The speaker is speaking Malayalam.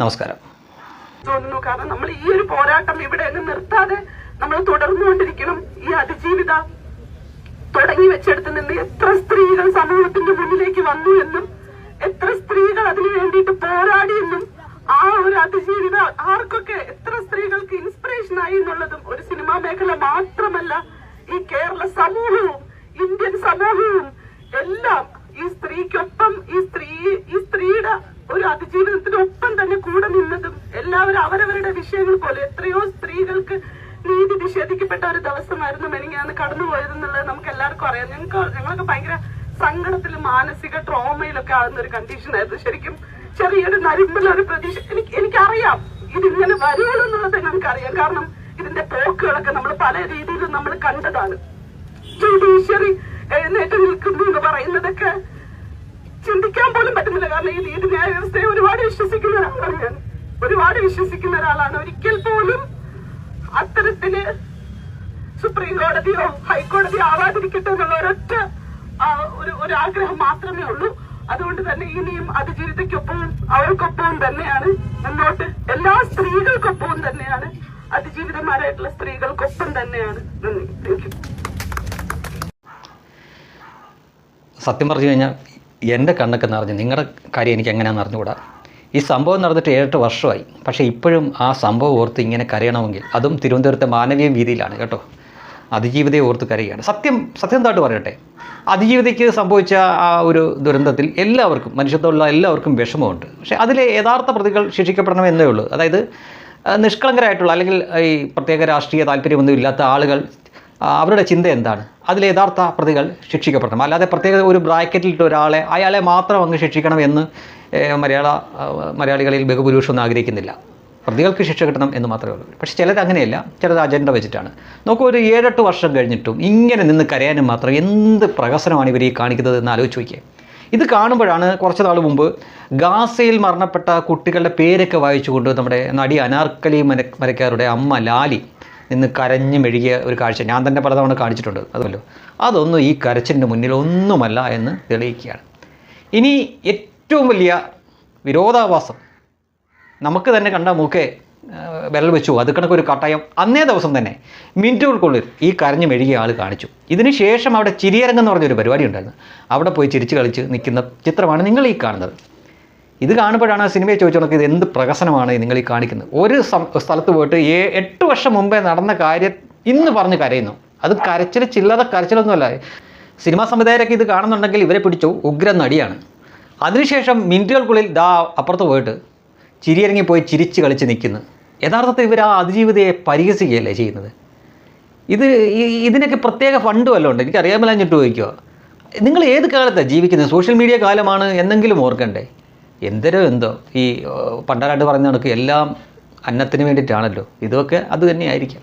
നമസ്കാരം. തോന്നുന്നു. കാരണം നമ്മൾ ഈ ഒരു പോരാട്ടം ഇവിടെ അങ്ങ് നിർത്താതെ നമ്മൾ തുടർന്നുകൊണ്ടിരിക്കണം. ഈ അതിജീവിത തുടങ്ങി വെച്ചെടുത്ത് നിന്ന് എത്ര സ്ത്രീകൾ സമൂഹത്തിന്റെ മുന്നിലേക്ക് വന്നു എന്നും എത്ര സ്ത്രീകൾ അതിനു വേണ്ടിയിട്ട് പോരാടിയെന്നും ആ ഒരു അതിജീവിത ആർക്കൊക്കെ എത്ര സ്ത്രീകൾക്ക് ഇൻസ്പിറേഷൻ ആയി എന്നുള്ളതും ഒരു സിനിമാ മേഖല മാത്രമല്ല, ഈ കേരള സമൂഹവും ഇന്ത്യൻ സമൂഹവും എല്ലാം ഈ സ്ത്രീക്കൊപ്പം ഈ സ്ത്രീയുടെ ഒരു അതിജീവിതത്തിനൊപ്പം തന്നെ കൂടെ നിന്നതും എല്ലാവരും അവരവരുടെ വിഷയങ്ങൾ പോലെ എത്രയോ സ്ത്രീകൾക്ക് നീതി നിഷേധിക്കപ്പെട്ട ഒരു ദിവസമായിരുന്നു മെനിങ്ങാന്ന് കടന്നുപോയതെന്നുള്ളത് നമുക്ക് എല്ലാവർക്കും അറിയാം. ഞങ്ങളൊക്കെ ഭയങ്കര സങ്കടത്തിലും മാനസിക ട്രോമയിലൊക്കെ ആകുന്ന ഒരു കണ്ടീഷനായിരുന്നു. ശരിക്കും ചെറിയൊരു നരിമ്പിലൊരു പ്രതീക്ഷ എനിക്കറിയാം ഇതിങ്ങനെ വരുള്ളൂ എന്നുള്ളത് ഞങ്ങൾക്കറിയാം. കാരണം ഇതിന്റെ പോക്കുകളൊക്കെ നമ്മൾ പല രീതിയിലും നമ്മൾ കണ്ടതാണ്. ജുഡീഷ്യറി എഴുന്നേറ്റ് നിൽക്കുന്നു എന്ന് പറയുന്നതൊക്കെ ചിന്തിക്കാൻ പോലും പറ്റുന്നില്ല. കാരണം ഈ നീതി ന്യായ വ്യവസ്ഥയെ ഒരുപാട് വിശ്വസിക്കുന്ന ഒരാളാണ് ഞാൻ, ഒരുപാട് വിശ്വസിക്കുന്ന ഒരാളാണ്. ഒരിക്കൽ പോലും അത്തരത്തില് സുപ്രീം കോടതിയോ ഹൈക്കോടതിയോ ആവാതിരിക്കട്ടെ എന്നുള്ള ഒരൊറ്റ ഒരു ആഗ്രഹം മാത്രമേ ഉള്ളൂ. അതുകൊണ്ട് തന്നെ ഇനിയും അതിജീവിതയ്ക്കൊപ്പവും അവർക്കൊപ്പവും തന്നെയാണ് മുന്നോട്ട്, എല്ലാ സ്ത്രീകൾക്കൊപ്പവും തന്നെയാണ്, അതിജീവിതന്മാരായിട്ടുള്ള സ്ത്രീകൾക്കൊപ്പം തന്നെയാണ്. നന്ദി. Thank you. സത്യം പറഞ്ഞു കഴിഞ്ഞാൽ എൻ്റെ കണ്ണൊക്കെ നിറഞ്ഞു. നിങ്ങളുടെ കാര്യം എനിക്ക് എങ്ങനെയാണെന്ന് അറിഞ്ഞുകൂടാ. ഈ സംഭവം നടന്നിട്ട് 7-8 വർഷമായി. പക്ഷേ ഇപ്പോഴും ആ സംഭവം ഓർത്ത് ഇങ്ങനെ കരയണമെങ്കിൽ അതും തിരുവനന്തപുരത്തെ മാനവീയ വീതിയിലാണ് കേട്ടോ. അതിജീവിതയെ ഓർത്ത് കരയുകയാണ്. സത്യമായിട്ട് പറയട്ടെ, അതിജീവിതയ്ക്ക് സംഭവിച്ച ആ ഒരു ദുരന്തത്തിൽ എല്ലാവർക്കും, മനുഷ്യത്വമുള്ള എല്ലാവർക്കും വിഷമമുണ്ട്. പക്ഷേ അതിലെ യഥാർത്ഥ പ്രതികൾ ശിക്ഷിക്കപ്പെടണമെന്നേ ഉള്ളൂ. അതായത് നിഷ്കളങ്കരായിട്ടുള്ള അല്ലെങ്കിൽ ഈ പ്രത്യേക രാഷ്ട്രീയ താല്പര്യമൊന്നും ഇല്ലാത്ത ആളുകൾ, അവരുടെ ചിന്ത എന്താണ്, അതിലെ യഥാർത്ഥ പ്രതികൾ ശിക്ഷിക്കപ്പെടണം. അല്ലാതെ പ്രത്യേക ഒരു ബ്രാക്കറ്റിലിട്ട് അയാളെ മാത്രം അങ്ങ് ശിക്ഷിക്കണം എന്ന് മലയാളികളിൽ ബഹുഭൂരിപക്ഷം ആഗ്രഹിക്കുന്നില്ല. പ്രതികൾക്ക് ശിക്ഷ കിട്ടണം എന്ന് മാത്രമേ ഉള്ളൂ. പക്ഷേ ചിലർ അങ്ങനെയല്ല, ചിലർ അജണ്ട വെച്ചിട്ടാണ്. നോക്കൂ, ഒരു 7-8 വർഷം കഴിഞ്ഞിട്ടും ഇങ്ങനെ നിന്ന് കരയാനും മാത്രം എന്ത് പ്രഹസനമാണ് ഇവർ ഈ കാണിക്കുന്നത് എന്ന് ആലോചിച്ച് നോക്കിയേ. ഇത് കാണുമ്പോഴാണ് കുറച്ച് നാൾ മുമ്പ് ഗാസയിൽ മരണപ്പെട്ട കുട്ടികളുടെ പേരൊക്കെ വായിച്ചുകൊണ്ട് നമ്മുടെ നടി അനാർക്കലി മരക്കാരുടെ അമ്മ ലാലി നിന്ന് കരഞ്ഞു മെഴുകിയ ഒരു കാഴ്ച ഞാൻ തന്നെ പലതവണ കാണിച്ചിട്ടുണ്ട്. അതുമല്ലോ, അതൊന്നും ഈ കരച്ചിലിൻ്റെ മുന്നിൽ ഒന്നുമല്ല എന്ന് തെളിയിക്കുകയാണ്. ഇനി ഏറ്റവും വലിയ വിരോധാഭാസം, നമുക്ക് തന്നെ കണ്ട മൂക്കെ വിരൽ വെച്ചു അത് കണക്കൊരു കട്ടായം അന്നേ ദിവസം തന്നെ മിനിറ്റുകൾക്കുള്ളിൽ ഈ കരഞ്ഞു മെഴുകിയ ആൾ കാണിച്ചു. ഇതിന് ശേഷം അവിടെ ചിരിയരങ്ങെന്ന് പറഞ്ഞൊരു പരിപാടി ഉണ്ടായിരുന്നു. അവിടെ പോയി ചിരിച്ച് കളിച്ച് നിൽക്കുന്ന ചിത്രമാണ് നിങ്ങൾ ഈ കാണുന്നത്. ഇത് കാണുമ്പോഴാണ് സിനിമയെ ചോദിച്ചോളൊക്കെ ഇത് എന്ത് പ്രഹസനമാണ് നിങ്ങൾ ഈ കാണിക്കുന്നത്. ഒരു സ്ഥലത്ത് പോയിട്ട് 8 വർഷം മുമ്പേ നടന്ന കാര്യം ഇന്ന് പറഞ്ഞ് കരയുന്നു. അത് ചില്ലറ കരച്ചിലൊന്നുമല്ല. സിനിമാ സംവിധായകരൊക്കെ ഇത് കാണുന്നുണ്ടെങ്കിൽ ഇവരെ പിടിച്ചു ഉഗ്ര നടിയാണ്. അതിനുശേഷം മിനിറ്റുകൾക്കുള്ളിൽ അപ്പുറത്ത് പോയിട്ട് ചിരിയിറങ്ങി പോയി ചിരിച്ച് കളിച്ച് നിൽക്കുന്നു. യഥാർത്ഥത്തിൽ ഇവർ ആ അതിജീവിതയെ പരിഹസിക്കുകയല്ലേ ചെയ്യുന്നത്. ഇതിനൊക്കെ പ്രത്യേക ഫണ്ട് വല്ലതും ഉണ്ട്, എനിക്കറിയാമല്ലാഞ്ഞിട്ട് ചോദിക്കുക. നിങ്ങൾ ഏത് കാലത്താണ് ജീവിക്കുന്നത്? സോഷ്യൽ മീഡിയ കാലമാണ് എന്നെങ്കിലും ഓർക്കണ്ടേ. എന്തോ ഈ പണ്ടാരായിട്ട് പറയുന്ന കണക്ക് എല്ലാം അന്നത്തിന് വേണ്ടിയിട്ടാണല്ലോ. ഇതൊക്കെ അത് തന്നെയായിരിക്കാം.